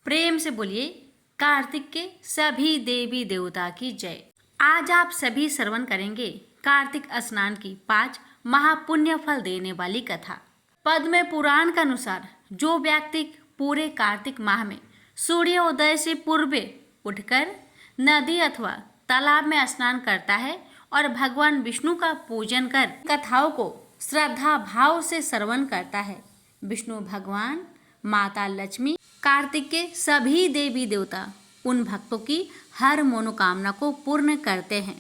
प्रेम से बोलिए कार्तिक के सभी देवी देवता की जय। आज आप सभी श्रवण करेंगे कार्तिक स्नान की 5 महापुण्य फल देने वाली कथा। पद्म पुराण के अनुसार जो व्यक्ति पूरे कार्तिक माह में सूर्योदय से पूर्व उठकर नदी अथवा तालाब में स्नान करता है और भगवान विष्णु का पूजन कर कथाओं को श्रद्धा भाव से श्रवण करता है, विष्णु भगवान, माता लक्ष्मी, कार्तिक के सभी देवी देवता उन भक्तों की हर मनोकामना को पूर्ण करते हैं।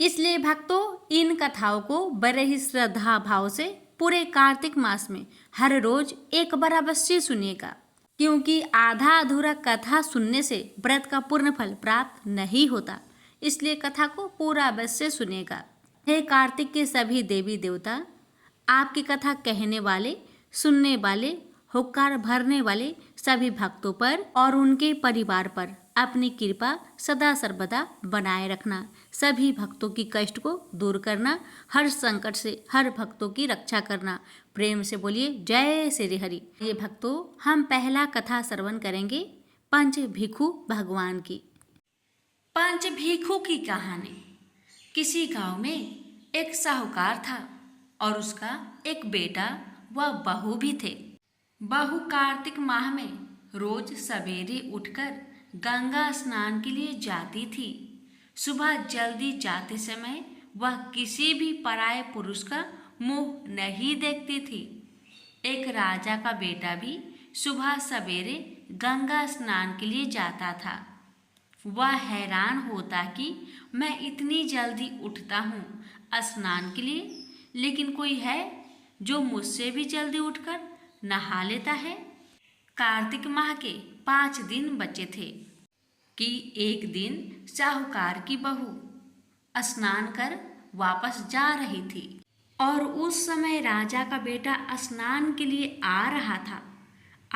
इसलिए भक्तों इन कथाओं को बड़े ही श्रद्धा भाव से पूरे कार्तिक मास में हर रोज एक बार अवश्य सुनिएगा, क्योंकि आधा अधूरा कथा सुनने से व्रत का पूर्ण फल प्राप्त नहीं होता। इसलिए कथा को पूरा अवश्य सुनिएगा। हे कार्तिक के सभी देवी देवता, आपकी कथा कहने वाले, सुनने वाले, हुक्कार भरने वाले सभी भक्तों पर और उनके परिवार पर अपनी कृपा सदा सर्वदा बनाए रखना, सभी भक्तों की कष्ट को दूर करना, हर संकट से हर भक्तों की रक्षा करना। प्रेम से बोलिए जय श्री हरि। ये भक्तों, हम पहला कथा श्रवण करेंगे पंच भिक्षु भगवान की। पंच भिक्षु की कहानी। किसी गांव में एक साहूकार था और उसका एक बेटा व बहू भी थे। बहू कार्तिक माह में रोज सवेरे उठकर गंगा स्नान के लिए जाती थी। सुबह जल्दी जाते समय वह किसी भी पराये पुरुष का मुंह नहीं देखती थी। एक राजा का बेटा भी सुबह सवेरे गंगा स्नान के लिए जाता था। वह हैरान होता कि मैं इतनी जल्दी उठता हूँ स्नान के लिए, लेकिन कोई है जो मुझसे भी जल्दी उठकर नहा लेता है। कार्तिक माह के 5 दिन बचे थे कि एक दिन साहूकार की बहू स्नान कर वापस जा रही थी और उस समय राजा का बेटा स्नान के लिए आ रहा था।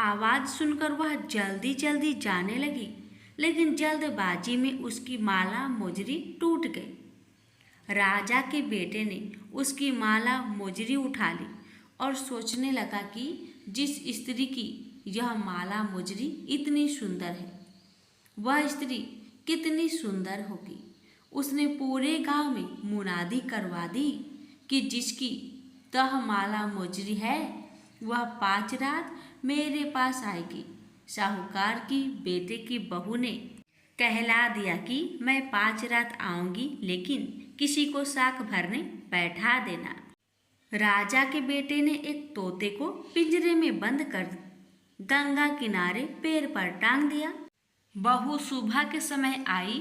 आवाज़ सुनकर वह जल्दी जल्दी जाने लगी, लेकिन जल्दबाजी में उसकी माला मोजरी टूट गई। राजा के बेटे ने उसकी माला मोजरी उठा ली और सोचने लगा कि जिस स्त्री की यह माला मोजरी इतनी सुंदर है, वह स्त्री कितनी सुंदर होगी। उसने पूरे गांव में मुनादी करवा दी कि जिसकी तह माला मोजरी है वह 5 रात मेरे पास आएगी। साहूकार की बेटे की बहू ने कहला दिया कि मैं 5 रात आऊंगी, लेकिन किसी को साक भरने बैठा देना। राजा के बेटे ने एक तोते को पिंजरे में बंद कर गंगा किनारे पेड़ पर टांग दिया। बहू सुबह के समय आई,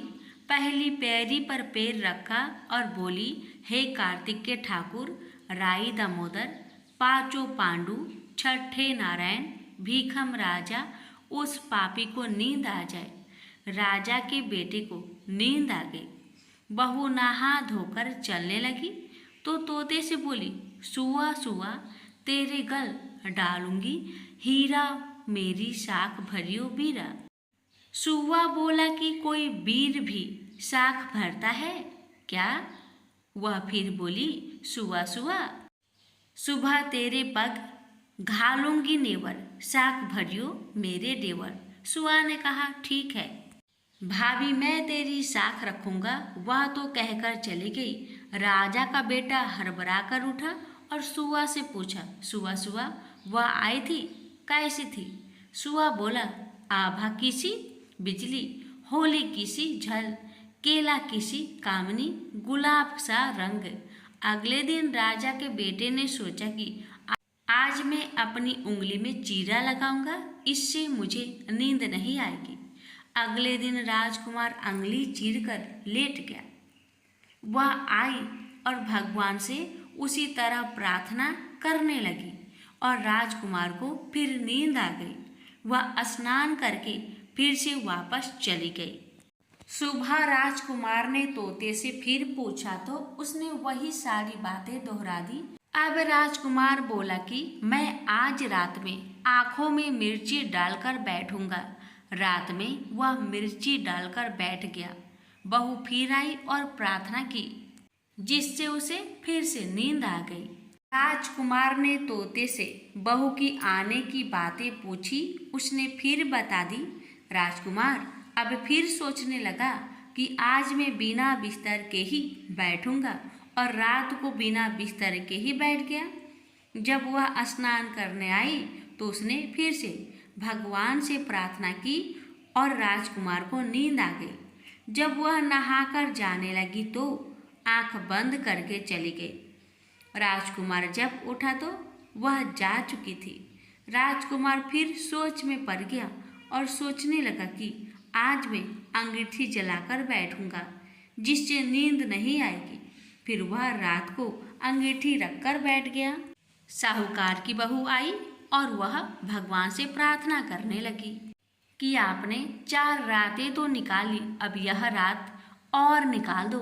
पहली पैरी पर पैर रखा और बोली, हे कार्तिक के ठाकुर, राई दामोदर, पांचों पांडु, छठे नारायण, भीखम राजा, उस पापी को नींद आ जाए। राजा के बेटे को नींद आ गई। बहू नहा धोकर चलने लगी तो तोते से बोली, सुआ सुआ तेरे गल डालूंगी हीरा, मेरी साख भरियो बीरा। सुआ बोला कि कोई वीर भी साख भरता है क्या? वह फिर बोली, सुआ सुआ सुबह तेरे पग घालूंगी नेवर, साख भरियो मेरे देवर। सुआ ने कहा, ठीक है भाभी, मैं तेरी साख रखूंगा। वह तो कहकर चली गई। राजा का बेटा हड़बड़ा कर उठा और सुआ से पूछा, सुआ सुआ वह आई थी, कैसी थी? सुआ बोला, आभा किसी बिजली, होली किसी झल, केला किसी कामनी, गुलाब सा रंग। अगले दिन राजा के बेटे ने सोचा कि आज मैं अपनी उंगली में चीरा लगाऊंगा, इससे मुझे नींद नहीं आएगी। अगले दिन राजकुमार उंगली चीरकर लेट गया। वह आई और भगवान से उसी तरह प्रार्थना करने लगी और राजकुमार को फिर नींद आ गई। वह स्नान करके फिर से वापस चली गई। सुबह राजकुमार ने तोते से फिर पूछा तो उसने वही सारी बातें दोहरा दी। अब राजकुमार बोला कि मैं आज रात में आंखों में मिर्ची डालकर बैठूंगा। रात में वह मिर्ची डालकर बैठ गया। बहू फिर आई और प्रार्थना की, जिससे उसे फिर से नींद आ गई। राजकुमार ने तोते से बहू की आने की बातें पूछी। उसने फिर बता दी। राजकुमार अब फिर सोचने लगा कि आज मैं बिना बिस्तर के ही बैठूंगा और रात को बिना बिस्तर के ही बैठ गया। जब वह स्नान करने आई तो उसने फिर से भगवान से प्रार्थना की और राजकुमार को नींद आ गई। जब वह नहाकर जाने लगी तो आंख बंद करके चली गई। राजकुमार जब उठा तो वह जा चुकी थी। राजकुमार फिर सोच में पड़ गया और सोचने लगा कि आज मैं अंगीठी जलाकर बैठूंगा जिससे नींद नहीं आएगी। फिर वह रात को अंगीठी रखकर बैठ गया। साहूकार की बहू आई और वह भगवान से प्रार्थना करने लगी कि आपने 4 रातें तो निकाली, अब यह रात और निकाल दो।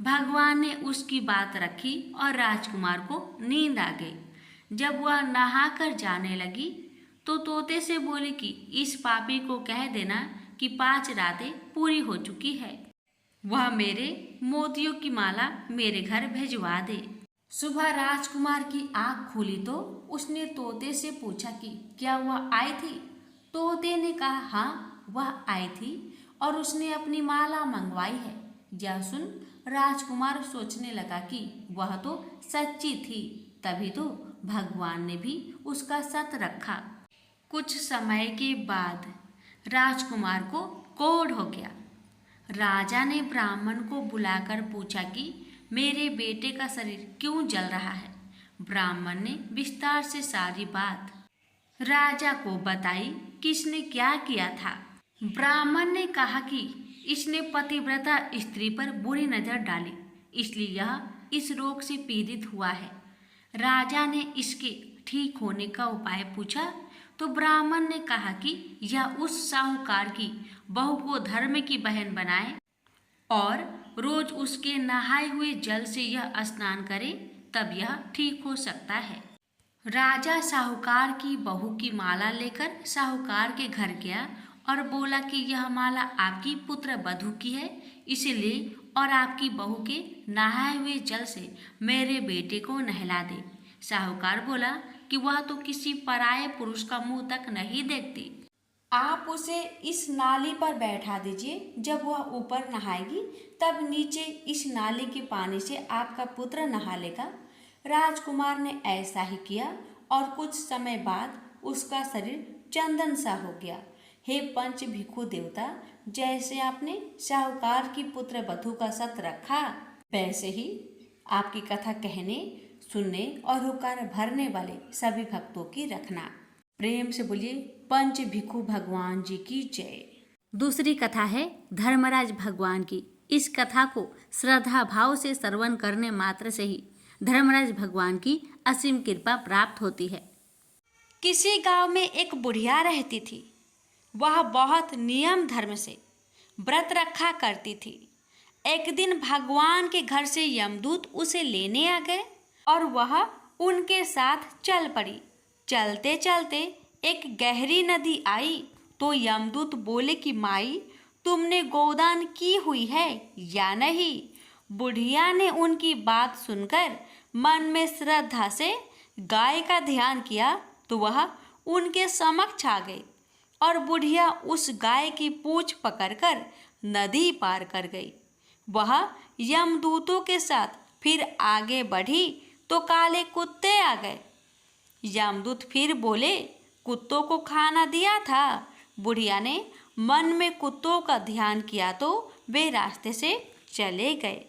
भगवान ने उसकी बात रखी और राजकुमार को नींद आ गई। जब वह नहाकर जाने लगी तो तोते से बोली कि इस पापी को कह देना कि 5 रातें पूरी हो चुकी है, वह मेरे मोतियों की माला मेरे घर भिजवा दे। सुबह राजकुमार की आंख खुली तो उसने तोते से पूछा कि क्या वह आई थी। तोते ने कहा हाँ, वह आई थी और उसने अपनी माला मंगवाई है। यह सुन राजकुमार सोचने लगा कि वह तो सच्ची थी, तभी तो भगवान ने भी उसका सत रखा। कुछ समय के बाद राजकुमार को कोढ़ हो गया। राजा ने ब्राह्मण को बुलाकर पूछा कि मेरे बेटे का शरीर क्यों जल रहा है। ब्राह्मण ने विस्तार से सारी बात राजा को बताई कि इसने क्या किया था। ब्राह्मण ने कहा कि इसने पतिव्रता स्त्री पर बुरी नजर डाली, इसलिए यह इस रोग से पीड़ित हुआ है। राजा ने इसके ठीक होने का उपाय पूछा तो ब्राह्मण ने कहा कि यह उस साहूकार की बहू को धर्म की बहन बनाए और रोज उसके नहाए हुए जल से यह स्नान करे, तब यह ठीक हो सकता है। राजा साहूकार की बहू की माला लेकर साहूकार के घर गया और बोला कि यह माला आपकी पुत्र वधू की है, इसलिए और आपकी बहू के नहाए हुए जल से मेरे बेटे को नहला दे। साहूकार बोला कि वह तो किसी पराये पुरुष का मुंह तक नहीं देखती, आप उसे इस नाली पर बैठा दीजिए। जब वह ऊपर नहाएगी तब नीचे इस नाली के पानी से आपका पुत्र नहा लेगा। राजकुमार ने ऐसा ही किया और कुछ समय बाद उसका शरीर चंदन सा हो गया। हे पंच भिक्षु देवता, जैसे आपने साहूकार की पुत्र वधू का सत रखा, वैसे ही आपकी कथा कहने, सुनने और हुक्कार भरने वाले सभी भक्तों की रखना। प्रेम से बोलिए पंच भिक्षु भगवान जी की जय। दूसरी कथा है धर्मराज भगवान की। इस कथा को श्रद्धा भाव से श्रवण करने मात्र से ही धर्मराज भगवान की असीम कृपा प्राप्त होती है। किसी गांव में एक बुढ़िया रहती थी। वह बहुत नियम धर्म से व्रत रखा करती थी। एक दिन भगवान के घर से यमदूत उसे लेने आ गए और वह उनके साथ चल पड़ी। चलते चलते एक गहरी नदी आई तो यमदूत बोले कि माई, तुमने गोदान की हुई है या नहीं। बुढ़िया ने उनकी बात सुनकर मन में श्रद्धा से गाय का ध्यान किया तो वह उनके समक्ष आ गई और बुढ़िया उस गाय की पूंछ पकड़कर नदी पार कर गई। वह यमदूतों के साथ फिर आगे बढ़ी तो काले कुत्ते आ गए। यमदूत फिर बोले, कुत्तों को खाना दिया था। बुढ़िया ने मन में कुत्तों का ध्यान किया तो वे रास्ते से चले गए।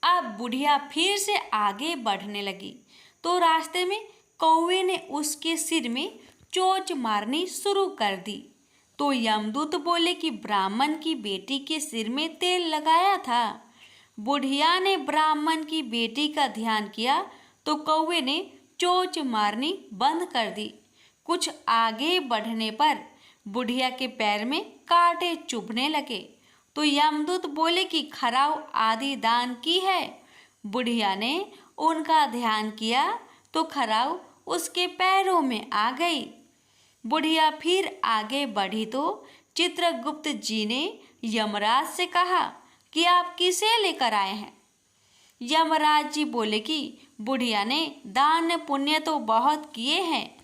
अब बुढ़िया फिर से आगे बढ़ने लगी तो रास्ते में कौवे ने उसके सिर में चोंच मारनी शुरू कर दी। तो यमदूत बोले कि ब्राह्मण की बेटी के सिर में तेल लगाया था। बुढ़िया ने ब्राह्मण की बेटी का ध्यान किया तो कौवे ने चोंच मारनी बंद कर दी। कुछ आगे बढ़ने पर बुढ़िया के पैर में कांटे चुभने लगे तो यमदूत बोले कि खराव आदि दान की है। बुढ़िया ने उनका ध्यान किया तो खराव उसके पैरों में आ गई। बुढ़िया फिर आगे बढ़ी तो चित्रगुप्त जी ने यमराज से कहा कि आप किसे लेकर आए हैं। यमराज जी बोले कि बुढ़िया ने दान पुण्य तो बहुत किए हैं,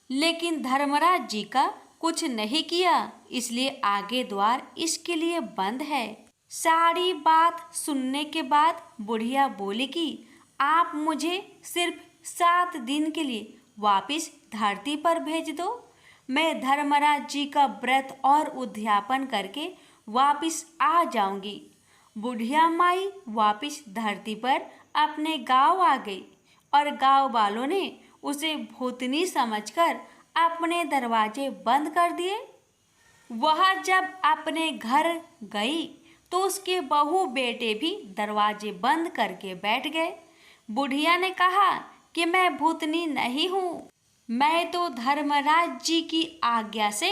लेकिन धर्मराज जी का कुछ नहीं किया, इसलिए आगे द्वार इसके लिए बंद है। सारी बात सुनने के बाद बुढ़िया बोली कि आप मुझे सिर्फ 7 दिन के लिए वापिस धरती पर भेज दो। मैं धर्मराज जी का व्रत और उद्यापन करके वापिस आ जाऊंगी। बुढ़िया माई वापिस धरती पर अपने गांव आ गई और गांव वालों ने उसे भूतनी समझकर अपने दरवाजे बंद कर दिए। वह जब अपने घर गई तो उसके बहू बेटे भी दरवाजे बंद करके बैठ गए। बुढ़िया ने कहा कि मैं भूतनी नहीं हूँ, मैं तो धर्मराज जी की आज्ञा से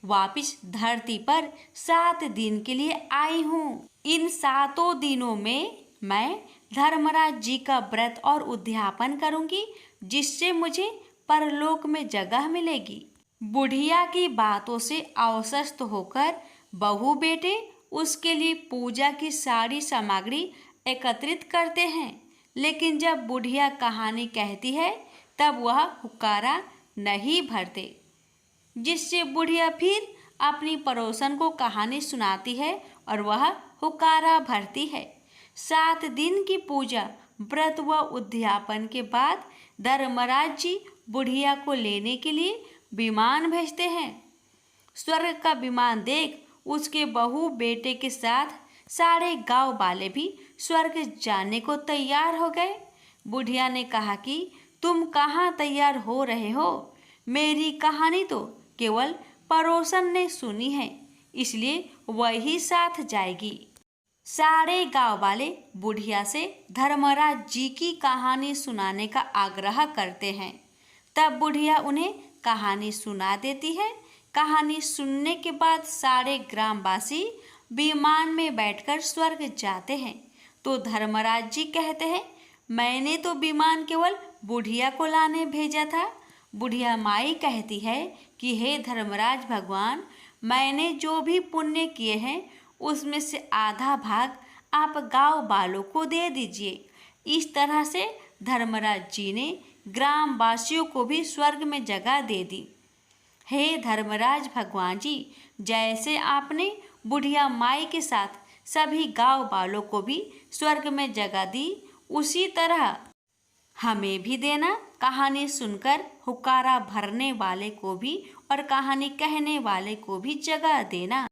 वापिस धरती पर 7 दिन के लिए आई हूँ। इन 7 दिनों में मैं धर्मराज जी का व्रत और उद्यापन करूंगी, जिससे मुझे परलोक में जगह मिलेगी। बुढ़िया की बातों से आश्वस्त होकर बहू बेटे उसके लिए पूजा की सारी सामग्री एकत्रित करते हैं। लेकिन जब बुढ़िया कहानी कहती है तब वह हुक्कारा नहीं भरते, जिससे बुढ़िया फिर अपनी पड़ोसन को कहानी सुनाती है और वह हुक्कारा भरती है। 7 दिन की पूजा व्रत व उद्यापन के बाद धर्मराज जी बुढ़िया को लेने के लिए विमान भेजते हैं। स्वर्ग का विमान देख उसके बहू बेटे के साथ सारे गांव वाले भी स्वर्ग जाने को तैयार हो गए। बुढ़िया ने कहा कि तुम कहाँ तैयार हो रहे हो? मेरी कहानी तो केवल पड़ोसन ने सुनी है, इसलिए वही साथ जाएगी। सारे गांव वाले बुढ़िया से धर्मराज जी की कहानी सुनाने का आग्रह करते हैं। तब बुढ़िया उन्हें कहानी सुना देती है। कहानी सुनने के बाद सारे ग्रामवासी विमान में बैठकर स्वर्ग जाते हैं। तो धर्मराज जी कहते हैं, मैंने तो विमान केवल बुढ़िया को लाने भेजा था। बुढ़िया माई कहती है कि हे धर्मराज भगवान, मैंने जो भी पुण्य किए हैं उसमें से आधा भाग आप गांव वालों को दे दीजिए। इस तरह से धर्मराज जी ने ग्रामवासियों को भी स्वर्ग में जगह दे दी। हे धर्मराज भगवान जी, जैसे आपने बुढ़िया माई के साथ सभी गांव वालों को भी स्वर्ग में जगह दी, उसी तरह हमें भी देना। कहानी सुनकर हुक्कारा भरने वाले को भी और कहानी कहने वाले को भी जगह देना।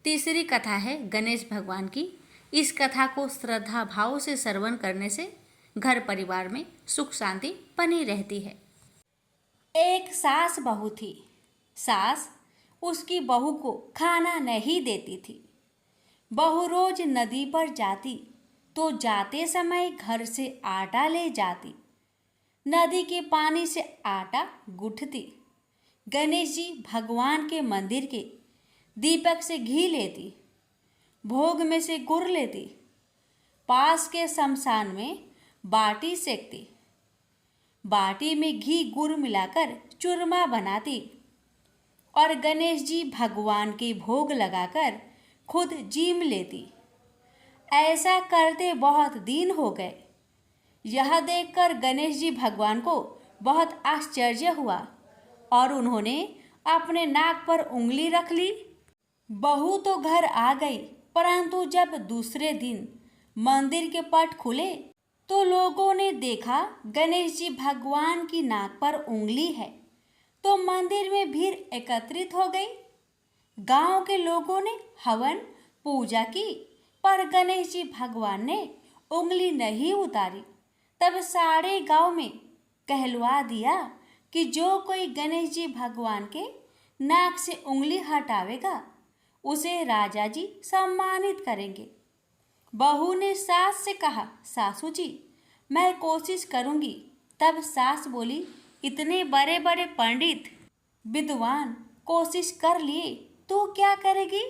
तीसरी कथा है गणेश भगवान की। इस कथा को श्रद्धा भाव से श्रवण करने से घर परिवार में सुख शांति बनी रहती है। एक सास बहू थी। सास उसकी बहू को खाना नहीं देती थी। बहू रोज नदी पर जाती तो जाते समय घर से आटा ले जाती। नदी के पानी से आटा गूंथती। गणेश जी भगवान के मंदिर के दीपक से घी लेती। भोग में से गुड़ लेती। पास के शमशान में बाटी सेकती। बाटी में घी गुड़ मिलाकर चूरमा बनाती और गणेश जी भगवान के भोग लगाकर खुद जीम लेती। ऐसा करते बहुत दिन हो गए। यह देखकर गणेश जी भगवान को बहुत आश्चर्य हुआ और उन्होंने अपने नाक पर उंगली रख ली। बहू तो घर आ गई, परंतु जब दूसरे दिन मंदिर के पट खुले तो लोगों ने देखा गणेश जी भगवान की नाक पर उंगली है, तो मंदिर में भीड़ एकत्रित हो गई। गांव के लोगों ने हवन पूजा की, पर गणेश जी भगवान ने उंगली नहीं उतारी। तब सारे गांव में कहलवा दिया कि जो कोई गणेश जी भगवान के नाक से उंगली हटावेगा उसे राजा जी सम्मानित करेंगे। बहू ने सास से कहा, सासू जी मैं कोशिश करूंगी। तब सास बोली, इतने बड़े बड़े पंडित विद्वान कोशिश कर लिए तो क्या करेगी?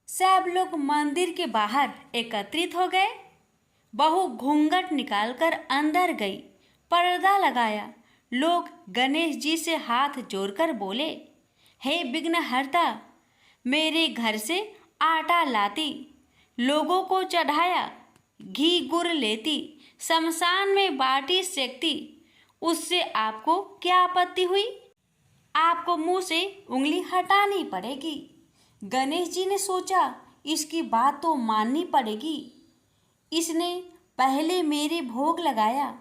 सब लोग मंदिर के बाहर एकत्रित हो गए। बहू घूंघट निकालकर अंदर गई, पर्दा लगाया। लोग गणेश जी से हाथ जोड़कर बोले, हे विघ्नहर्ता, मेरे घर से आटा लाती, लोगों को चढ़ाया, घी गुड़ लेती, शमशान में बाटी सेकती, उससे आपको क्या आपत्ति हुई? आपको मुंह से उंगली हटानी पड़ेगी। गणेश जी ने सोचा, इसकी बात तो माननी पड़ेगी। इसने पहले मेरे भोग लगाया,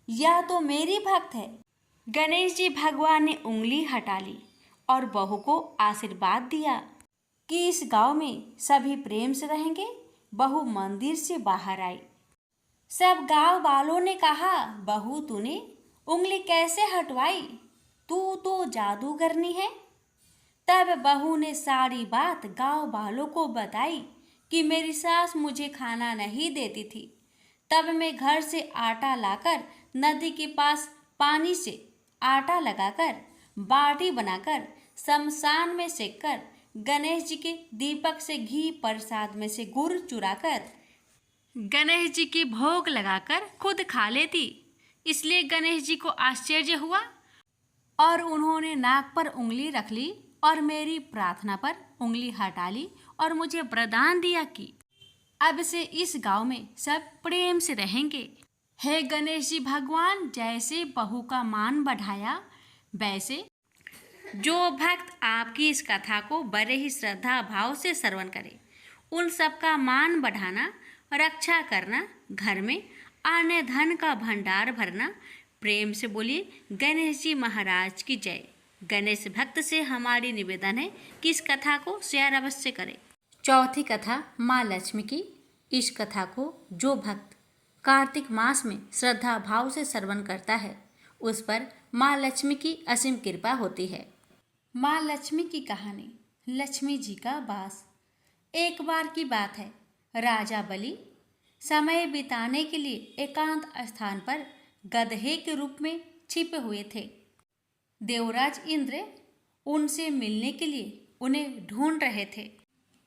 यह तो मेरी भक्त है। गणेश जी भगवान ने उंगली हटा ली और बहू को आशीर्वाद दिया कि इस गांव में सभी प्रेम से रहेंगे। बहू मंदिर से बाहर आई। सब गांव वालों ने कहा, बहू तूने उंगली कैसे हटवाई? तू तो जादूगरनी है। तब बहू ने सारी बात गांव वालों को बताई कि मेरी सास मुझे खाना नहीं देती थी। तब मैं घर से आटा लाकर नदी के पास पानी से आटा लगाकर बाटी बनाकर शमशान में सेककर गणेश जी के दीपक से घी, प्रसाद में से गुड़ चुराकर गणेश जी के भोग लगाकर खुद खा लेती। इसलिए गणेश जी को आश्चर्य हुआ और उन्होंने नाक पर उंगली रख ली और मेरी प्रार्थना पर उंगली हटा ली और मुझे वरदान दिया कि अब से इस गांव में सब प्रेम से रहेंगे। हे गणेश जी भगवान, जैसे बहू का मान बढ़ाया, वैसे जो भक्त आपकी इस कथा को बड़े ही श्रद्धा भाव से श्रवण करे, उन सबका मान बढ़ाना, रक्षा करना, घर में अन्न धन का भंडार भरना। प्रेम से बोलिए गणेश जी महाराज की जय। गणेश भक्त से हमारी निवेदन है कि इस कथा को शेयर अवश्य करें। चौथी कथा माँ लक्ष्मी की। इस कथा को जो भक्त कार्तिक मास में श्रद्धा भाव से श्रवण करता है, उस पर माँ लक्ष्मी की असीम कृपा होती है। माँ लक्ष्मी की कहानी। लक्ष्मी जी का वास। एक बार की बात है, राजा बलि समय बिताने के लिए एकांत स्थान पर गधे के रूप में छिपे हुए थे। देवराज इंद्र उनसे मिलने के लिए उन्हें ढूंढ रहे थे।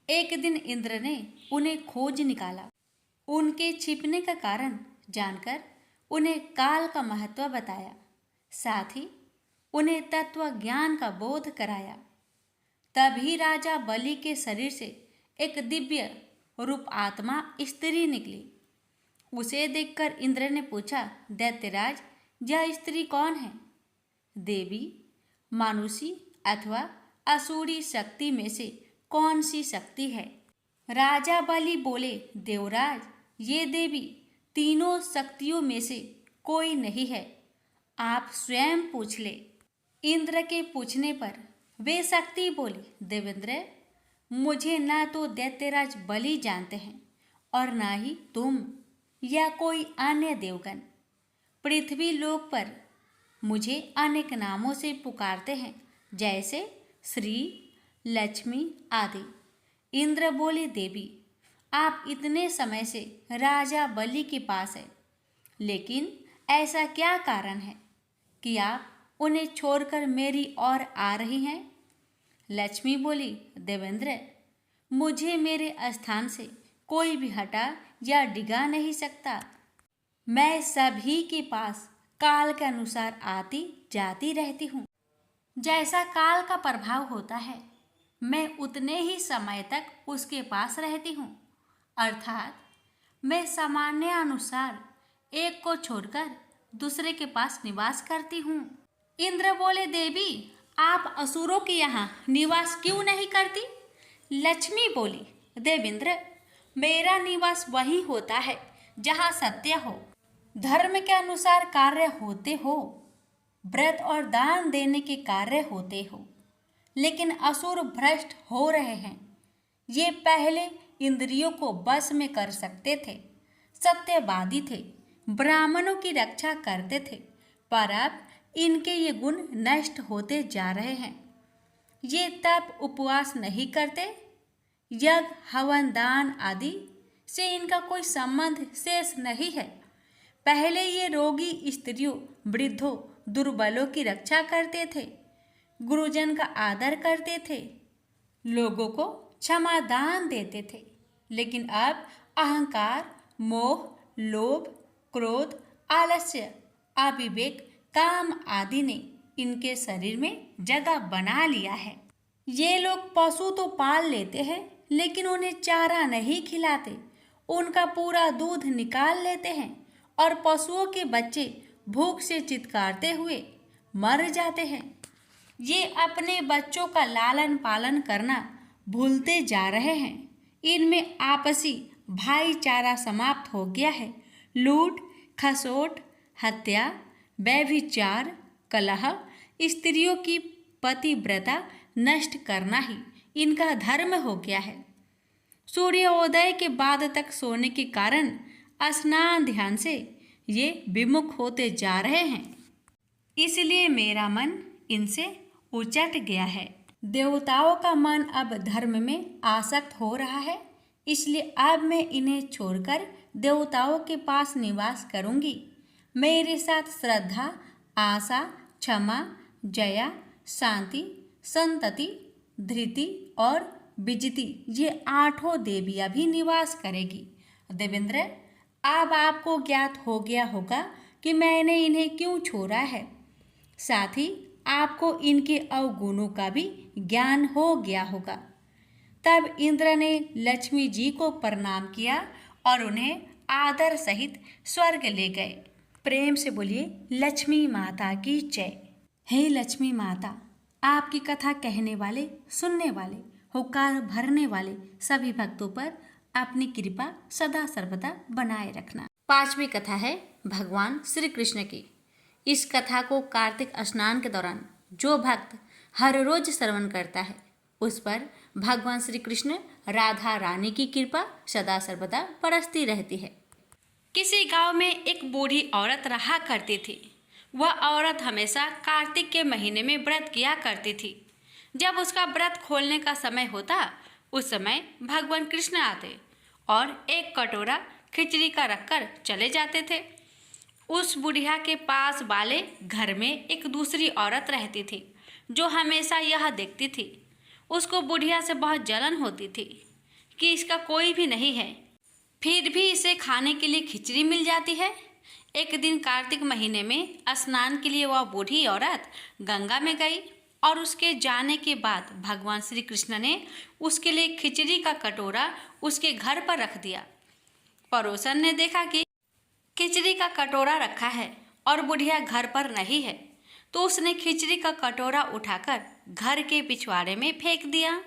एक दिन इंद्र ने उन्हें खोज निकाला। उनके छिपने का कारण जानकर उन्हें काल का महत्व बताया, साथ ही उन्हें तत्व ज्ञान का बोध कराया। तभी राजा बलि के शरीर से एक दिव्य रूप आत्मा स्त्री निकली। उसे देखकर इंद्र ने पूछा, दैत्यराज, यह स्त्री कौन है? देवी, मानुषी अथवा असुरी शक्ति में से कौन सी शक्ति है? राजा बलि बोले, देवराज, ये देवी तीनों शक्तियों में से कोई नहीं है, आप स्वयं पूछ ले। इंद्र के पूछने पर वे शक्ति बोली, देवेंद्र, मुझे ना तो दैत्यराज बलि जानते हैं और ना ही तुम या कोई अन्य देवगण। पृथ्वी लोक पर मुझे अनेक नामों से पुकारते हैं, जैसे श्री, लक्ष्मी आदि। इंद्र बोले, देवी, आप इतने समय से राजा बलि के पास है, लेकिन ऐसा क्या कारण है कि आप उन्हें छोड़कर मेरी ओर आ रही हैं? लक्ष्मी बोली, देवेंद्र, मुझे मेरे स्थान से कोई भी हटा या डिगा नहीं सकता। मैं सभी के पास काल के अनुसार आती जाती रहती हूँ। जैसा काल का प्रभाव होता है, मैं उतने ही समय तक उसके पास रहती हूँ। अर्थात मैं सामान्य अनुसार एक को छोड़कर दूसरे के पास निवास करती हूँ। इंद्र बोले, देवी, आप असुरों के यहाँ निवास क्यों नहीं करती? लक्ष्मी बोली, देवेंद्र, मेरा निवास वही होता है जहाँ सत्य हो, धर्म के अनुसार कार्य होते हो, व्रत और दान देने के कार्य होते हो। लेकिन असुर भ्रष्ट हो रहे हैं। ये पहले इंद्रियों को बस में कर सकते थे, सत्यवादी थे, ब्राह्मणों की रक्षा करते थे, पर अब इनके ये गुण नष्ट होते जा रहे हैं। ये तप उपवास नहीं करते, यज्ञ हवन दान आदि से इनका कोई संबंध शेष नहीं है। पहले ये रोगी स्त्रियों, वृद्धों, दुर्बलों की रक्षा करते थे, गुरुजन का आदर करते थे, लोगों को क्षमा दान देते थे। लेकिन अब अहंकार, मोह, लोभ, क्रोध, आलस्य, अविवेक, काम आदि ने इनके शरीर में जगह बना लिया है। ये लोग पशु तो पाल लेते हैं, लेकिन उन्हें चारा नहीं खिलाते। उनका पूरा दूध निकाल लेते हैं और पशुओं के बच्चे भूख से चित्कारते हुए मर जाते हैं। ये अपने बच्चों का लालन पालन करना भूलते जा रहे हैं। इनमें आपसी भाईचारा समाप्त हो गया है। लूट खसोट, हत्या, व्यभिचार, कलह, स्त्रियों की पतिव्रता नष्ट करना ही इनका धर्म हो गया है। सूर्योदय के बाद तक सोने के कारण स्नान ध्यान से ये विमुख होते जा रहे हैं। इसलिए मेरा मन इनसे उचट गया है। देवताओं का मन अब धर्म में आसक्त हो रहा है, इसलिए अब मैं इन्हें छोड़कर देवताओं के पास निवास करूंगी। मेरे साथ श्रद्धा, आशा, क्षमा, जया, शांति, संतति, धृति और विजिति ये 8 देवियां भी निवास करेगी। देवेंद्र, अब आपको ज्ञात हो गया होगा कि मैंने इन्हें क्यों छोड़ा है। साथ ही आपको इनके अवगुणों का भी ज्ञान हो गया होगा। तब इंद्र ने लक्ष्मी जी को प्रणाम किया और उन्हें आदर सहित स्वर्ग ले गए। प्रेम से बोलिए लक्ष्मी माता की जय। हे लक्ष्मी माता, आपकी कथा कहने वाले, सुनने वाले, हुक्कार भरने वाले सभी भक्तों पर अपनी कृपा सदा सर्वदा बनाए रखना। 5वीं कथा है भगवान श्री कृष्ण की। इस कथा को कार्तिक स्नान के दौरान जो भक्त हर रोज श्रवण करता है उस पर भगवान श्री कृष्ण राधा रानी की कृपा सदा सर्वदा बरसती रहती है। किसी गांव में एक बूढ़ी औरत रहा करती थी। वह औरत हमेशा कार्तिक के महीने में व्रत किया करती थी। जब उसका व्रत खोलने का समय होता उस समय भगवान कृष्ण आते और एक कटोरा खिचड़ी का रखकर चले जाते थे। उस बुढ़िया के पास वाले घर में एक दूसरी औरत रहती थी जो हमेशा यह देखती थी। उसको बुढ़िया से बहुत जलन होती थी कि इसका कोई भी नहीं है, फिर भी इसे खाने के लिए खिचड़ी मिल जाती है। एक दिन कार्तिक महीने में स्नान के लिए वह बूढ़ी औरत गंगा में गई और उसके जाने के बाद भगवान श्री कृष्ण ने उसके लिए खिचड़ी का कटोरा उसके घर पर रख दिया। पड़ोसन ने देखा कि खिचड़ी का कटोरा रखा है और बुढ़िया घर पर नहीं है, तो उसने खिचड़ी का कटोरा उठाकर घर के पिछवाड़े में फेंक दिया।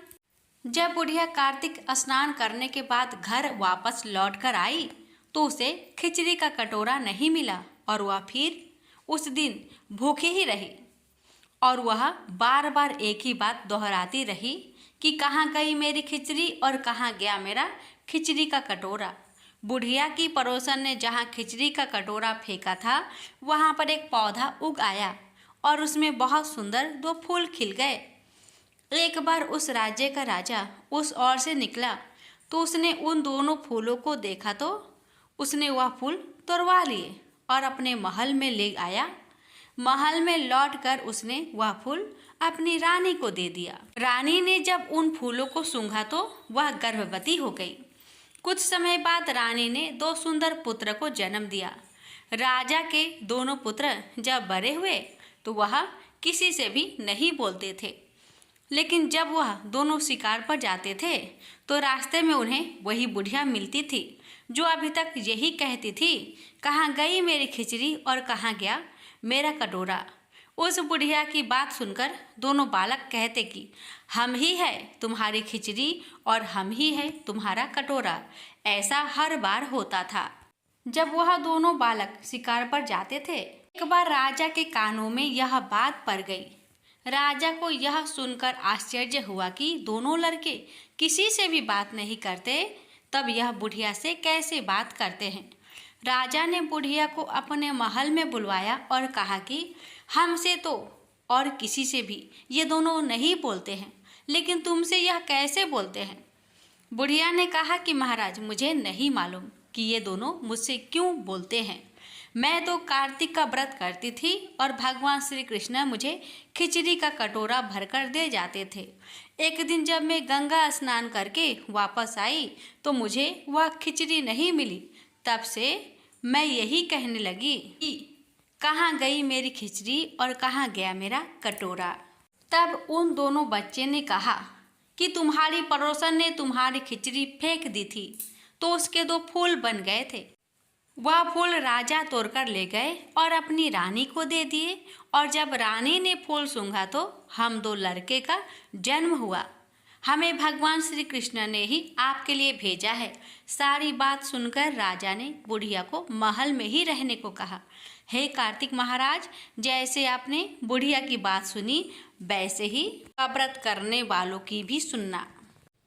जब बुढ़िया कार्तिक स्नान करने के बाद घर वापस लौटकर आई तो उसे खिचड़ी का कटोरा नहीं मिला और वह फिर उस दिन भूखी ही रही और वह बार बार एक ही बात दोहराती रही कि कहाँ गई मेरी खिचड़ी और कहाँ गया मेरा खिचड़ी का कटोरा। बुढ़िया की पड़ोसन ने जहाँ खिचड़ी का कटोरा फेंका था वहाँ पर एक पौधा उग आया और उसमें बहुत सुंदर 2 फूल खिल गए। एक बार उस राज्य का राजा उस ओर से निकला तो उसने उन दोनों फूलों को देखा तो उसने वह फूल तोड़वा लिए और अपने महल में ले आया। महल में लौटकर उसने वह फूल अपनी रानी को दे दिया। रानी ने जब उन फूलों को सूंघा तो वह गर्भवती हो गई। कुछ समय बाद रानी ने 2 सुंदर पुत्र को जन्म दिया। राजा के दोनों पुत्र जब बड़े हुए तो वह किसी से भी नहीं बोलते थे, लेकिन जब वह दोनों शिकार पर जाते थे तो रास्ते में उन्हें वही बुढ़िया मिलती थी जो अभी तक यही कहती थी, कहाँ गई मेरी खिचड़ी और कहाँ गया मेरा कटोरा। उस बुढ़िया की बात सुनकर दोनों बालक कहते कि हम ही है तुम्हारी खिचड़ी और हम ही है तुम्हारा कटोरा। ऐसा हर बार होता था जब वह दोनों बालक शिकार पर जाते थे। एक बार राजा के कानों में यह बात पड़ गई। राजा को यह सुनकर आश्चर्य हुआ कि दोनों लड़के किसी से भी बात नहीं करते, तब यह बुढ़िया से कैसे बात करते हैं। राजा ने बुढ़िया को अपने महल में बुलवाया और कहा कि हमसे तो और किसी से भी ये दोनों नहीं बोलते हैं, लेकिन तुमसे यह कैसे बोलते हैं। बुढ़िया ने कहा कि महाराज, मुझे नहीं मालूम कि ये दोनों मुझसे क्यों बोलते हैं। मैं तो कार्तिक का व्रत करती थी और भगवान श्री कृष्ण मुझे खिचड़ी का कटोरा भरकर दे जाते थे। एक दिन जब मैं गंगा स्नान करके वापस आई तो मुझे वह खिचड़ी नहीं मिली। तब से मैं यही कहने लगी कि कहाँ गई मेरी खिचड़ी और कहाँ गया मेरा कटोरा। तब उन दोनों बच्चे ने कहा कि तुम्हारी पड़ोसन ने तुम्हारी खिचड़ी फेंक दी थी तो उसके 2 फूल बन गए थे। वह फूल राजा तोड़कर ले गए और अपनी रानी को दे दिए, और जब रानी ने फूल सूंघा तो हम दो लड़के का जन्म हुआ। हमें भगवान श्री कृष्ण ने ही आपके लिए भेजा है। सारी बात सुनकर राजा ने बुढ़िया को महल में ही रहने को कहा। हे कार्तिक महाराज, जैसे आपने बुढ़िया की बात सुनी, वैसे ही व्रत करने वालों की भी सुनना।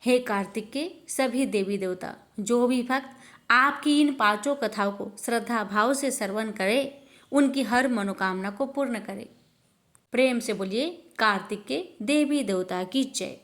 हे कार्तिक के सभी देवी देवता, जो भी भक्त आपकी इन पांचों कथाओं को श्रद्धा भाव से श्रवण करे, उनकी हर मनोकामना को पूर्ण करे। प्रेम से बोलिए कार्तिक के देवी देवता की जय।